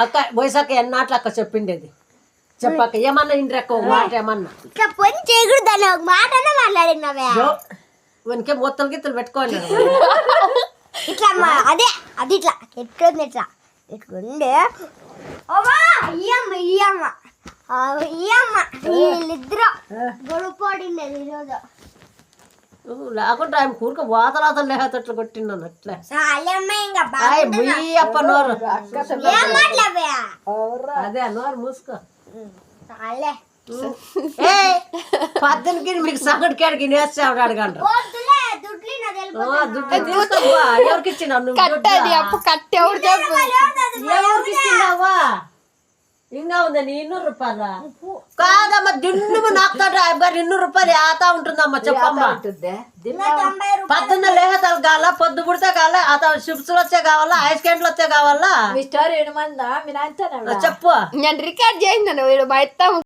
అక్క వయసాక ఎన్నాట్లు అక్క చెప్పిండేది చెప్పాక ఏమన్నా ఇంటి మాట ఏమన్నా ఇట్లా పని చేయకూడదు అని ఒక మాట మాట్లాడినావే వెనకే మొత్తం గిత్తలు పెట్టుకోండి ఇట్లా అదే అది ఇట్లా ఎట్లుంది ఇట్లా ఇట్లుండే వీళ్ళిద్దరు గొడవపడింది ఈరోజు లేకుంటే ఆయన కూరక వాతరాతలు లేహతట్లు కొట్టిన్నాను అట్లా అప్ప నోరు అదే నోరు మూసుకో పద్దెనికి మీకు సగటు కాడికి నేస్తాడు అడగండి ఎవరికి ఇచ్చినావు ఎవరికి ఇచ్చినావా ఇంకా ఉందా 200 రూపాయల కాదమ్మా దిన్ను నాకుతాడు గారు 200 రూపాయలు ఆతా ఉంటుందమ్మా చెప్పమ్మా పద్దెన్న లేహతాలు కావాలా పొద్దు పుడితే కావాలా అత షిప్స్లు వచ్చే కావాలా ఐస్ క్యాంట్లు వచ్చే కావాలా మీ స్టోరీ ఏమందా మీ నాయన చెప్పు నేను రికార్డ్ చేయిందాను వీడు మా